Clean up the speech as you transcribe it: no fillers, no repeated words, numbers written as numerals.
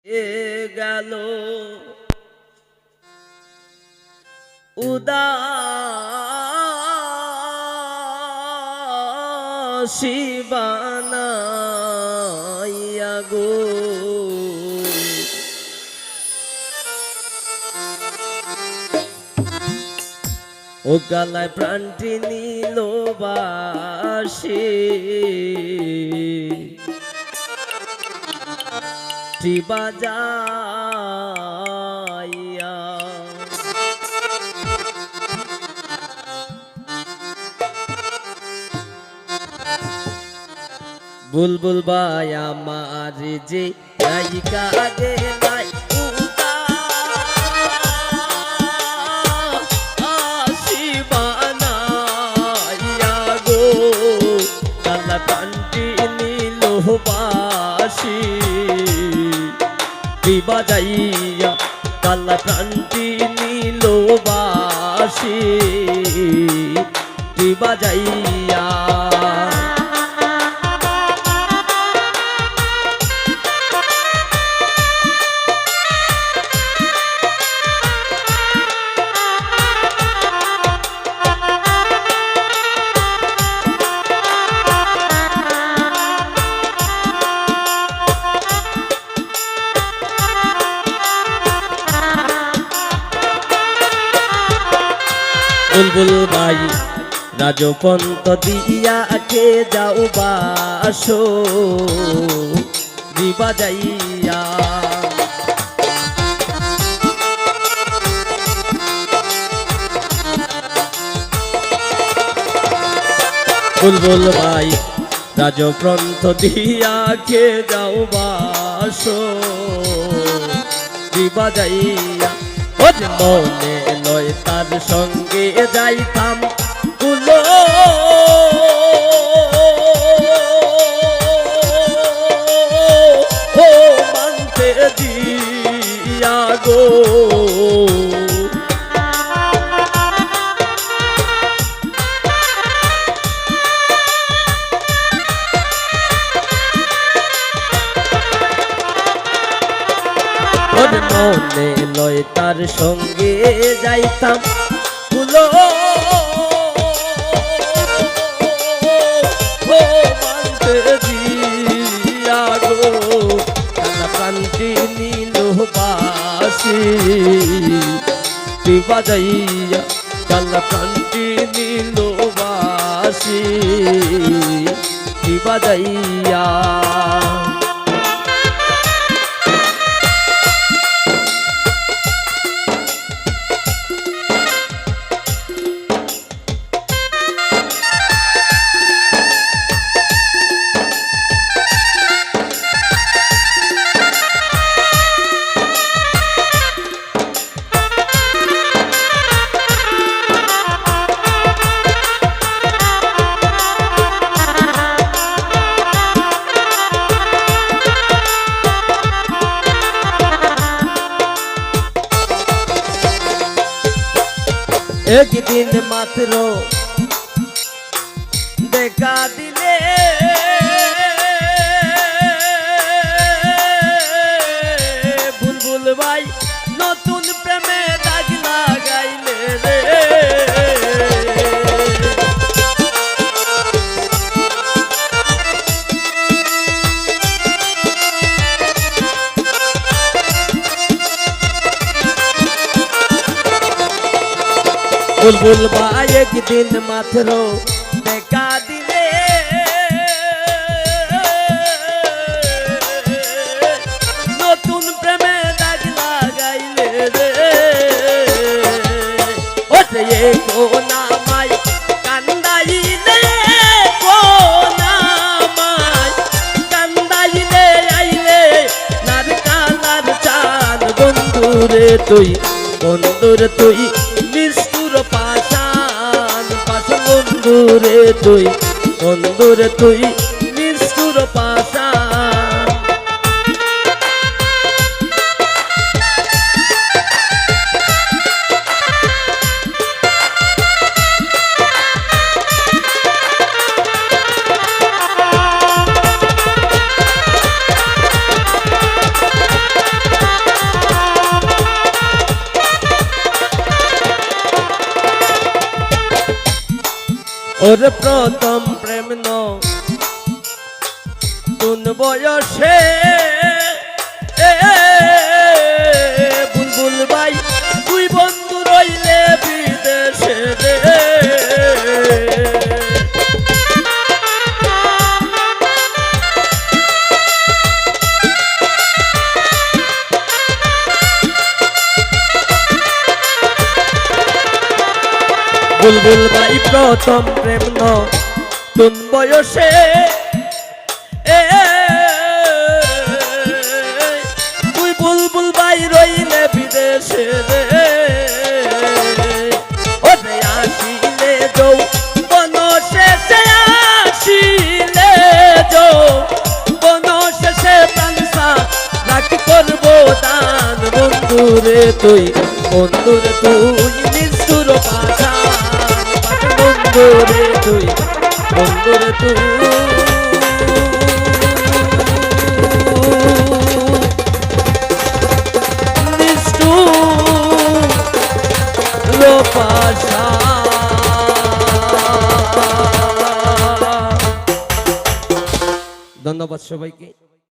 গেল উদাসী বানাইয়া গো ও গালায় প্রাণটি নিল বাসি বাজাইয়া বুলবুল ভাই আমার যে নায়িকা আগে নাই উদাসী বানাইয়া গো কালা প্রাণটি নিল বাসি বাজাইয়া কালা প্রাণটি নিল বাসি বাজাইয়া বুলবুল ভাই রাজপন্ত দিয়া কে যাও বাসো বাজাইয়া বুলবুল ভাই রাজপন্ত দিয়া কে যাও বাসো বাজাইয়া মনে নয় তার সঙ্গে যাইতাম কুলো ও মানতে দিয়া গো মনে লয় তার সঙ্গে যাইতাম ফুলো মানতে দিয়া গো কালা প্রাণটি নিল বাসি বাজাইয়া কালা প্রাণটি নিল বাসি বাজাইয়া একদিন মাত্র দেখা দিলে বুলবুল ভাই নতুন প্রেমে দাগ লাগাইলে রে বুলবুল ভাই একদিন মাত্র দেখা দিলে নতুন প্রেমে দাগ লাগাইলে রে ওরে কোনামাই কান্দাইলে কোনামাই কান্দাইলে আইলে নার কালার চাঁদ বন্ধুরে তুই পাশান পাশান বন্ধুরে তুই নিষ্ঠুর পাশান ওরে প্রথম প্রেম নতুন বয়সে বুলবুল ভাই তুই বন্ধু রইলে বিদেশে রে। বুলবুল ভাই প্রথম প্রেম নতুন বয়সে তুই বুলবুল ভাই রইলে বিদেশে রে। ওরে আসিলে যৌ বন শেষে আসিলে যৌ বন শেষে তানসা রাখি করবো দান বন্ধুরে তুই নিষ্ঠুর পাশা বন্ধুরে তুই নিষ্ঠুর পাশা। ধন্যবাদ সবাইকে।